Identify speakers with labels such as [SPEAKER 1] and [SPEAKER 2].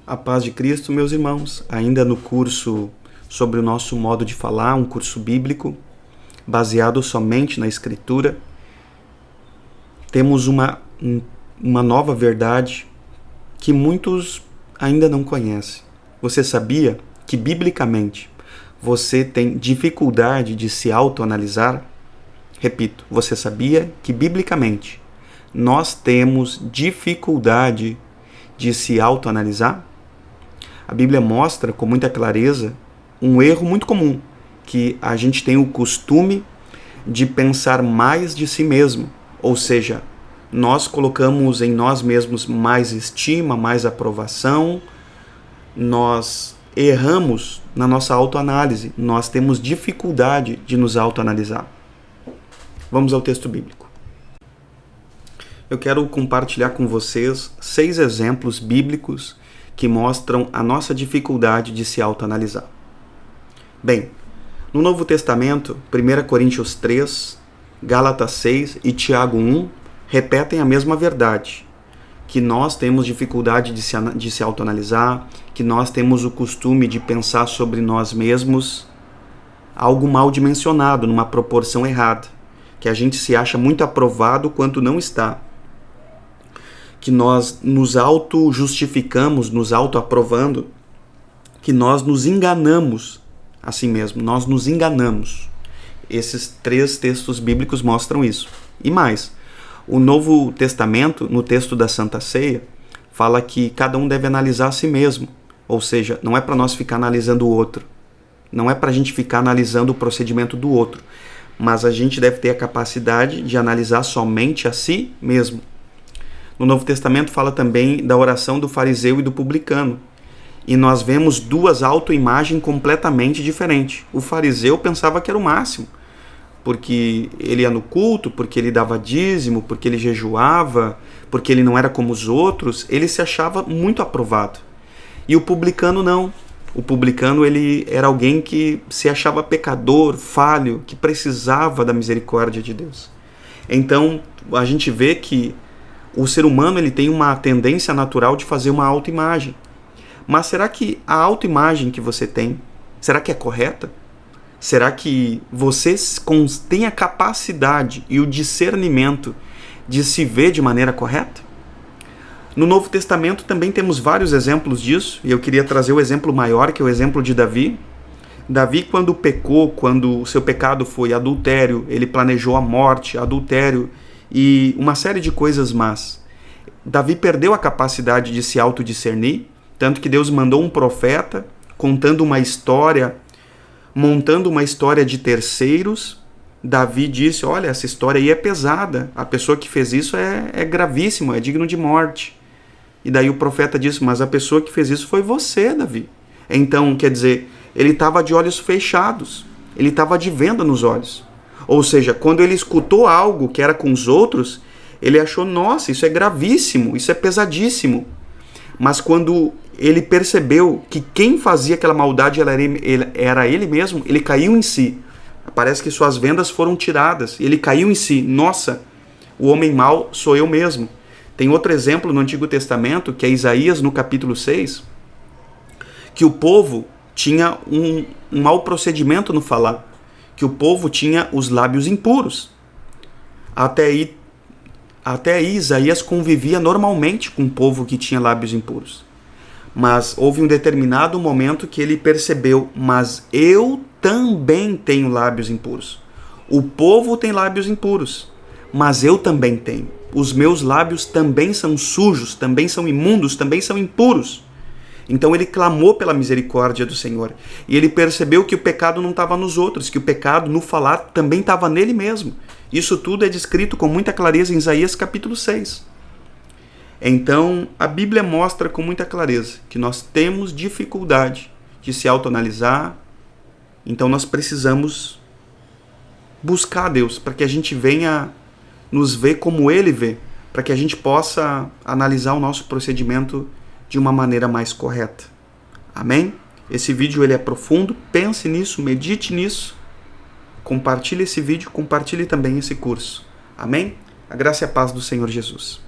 [SPEAKER 1] A paz de Cristo, meus irmãos, ainda no curso sobre o nosso modo de falar, um curso bíblico, baseado somente na Escritura, temos uma nova verdade que muitos ainda não conhecem. Você sabia que, biblicamente, você tem dificuldade de se autoanalisar? Repito, você sabia que, biblicamente, nós temos dificuldade de se autoanalisar? A Bíblia mostra com muita clareza um erro muito comum, que a gente tem o costume de pensar mais de si mesmo, ou seja, nós colocamos em nós mesmos mais estima, mais aprovação, nós erramos na nossa autoanálise, nós temos dificuldade de nos autoanalisar. Vamos ao texto bíblico. Eu quero compartilhar com vocês 6 exemplos bíblicos que mostram a nossa dificuldade de se autoanalisar. Bem, no Novo Testamento, 1 Coríntios 3, Gálatas 6 e Tiago 1 repetem a mesma verdade, que nós temos dificuldade de se autoanalisar, que nós temos o costume de pensar sobre nós mesmos algo mal dimensionado, numa proporção errada, que a gente se acha muito aprovado quando não está, que nós nos auto-justificamos, nos auto-aprovando, que nós nos enganamos a si mesmo, nós nos enganamos. Esses 3 textos bíblicos mostram isso. E mais, o Novo Testamento, no texto da Santa Ceia, fala que cada um deve analisar a si mesmo, ou seja, não é para nós ficar analisando o outro, não é para a gente ficar analisando o procedimento do outro, mas a gente deve ter a capacidade de analisar somente a si mesmo. No Novo Testamento fala também da oração do fariseu e do publicano. E nós vemos 2 autoimagens completamente diferentes. O fariseu pensava que era o máximo, porque ele ia no culto, porque ele dava dízimo, porque ele jejuava, porque ele não era como os outros, ele se achava muito aprovado. E o publicano não. O publicano ele era alguém que se achava pecador, falho, que precisava da misericórdia de Deus. Então, a gente vê que o ser humano ele tem uma tendência natural de fazer uma autoimagem. Mas será que a autoimagem que você tem, será que é correta? Será que você tem a capacidade e o discernimento de se ver de maneira correta? No Novo Testamento também temos vários exemplos disso, e eu queria trazer o exemplo maior, que é o exemplo de Davi. Davi, quando pecou, quando o seu pecado foi adultério, ele planejou a morte, adultério, e uma série de coisas más. Davi perdeu a capacidade de se autodiscernir, tanto que Deus mandou um profeta contando uma história, montando uma história de terceiros. Davi disse, olha, essa história aí é pesada, a pessoa que fez isso é gravíssimo, é digno de morte. E daí o profeta disse, mas a pessoa que fez isso foi você, Davi. Então, quer dizer, ele estava de olhos fechados, ele estava de venda nos olhos. Ou seja, quando ele escutou algo que era com os outros, ele achou, nossa, isso é gravíssimo, isso é pesadíssimo. Mas quando ele percebeu que quem fazia aquela maldade era ele mesmo, ele caiu em si. Parece que suas vendas foram tiradas. Ele caiu em si. Nossa, o homem mau sou eu mesmo. Tem outro exemplo no Antigo Testamento, que é Isaías, no capítulo 6, que o povo tinha um mau procedimento no falar, que o povo tinha os lábios impuros. Até aí Isaías convivia normalmente com o povo que tinha lábios impuros. Mas houve um determinado momento que ele percebeu, mas eu também tenho lábios impuros. O povo tem lábios impuros, mas eu também tenho. Os meus lábios também são sujos, também são imundos, também são impuros. Então ele clamou pela misericórdia do Senhor. E ele percebeu que o pecado não estava nos outros, que o pecado no falar também estava nele mesmo. Isso tudo é descrito com muita clareza em Isaías capítulo 6. Então a Bíblia mostra com muita clareza que nós temos dificuldade de se autoanalisar. Então nós precisamos buscar a Deus para que a gente venha nos ver como Ele vê, para que a gente possa analisar o nosso procedimento de uma maneira mais correta. Amém? Esse vídeo ele é profundo, pense nisso, medite nisso, compartilhe esse vídeo, compartilhe também esse curso. Amém? A graça e a paz do Senhor Jesus.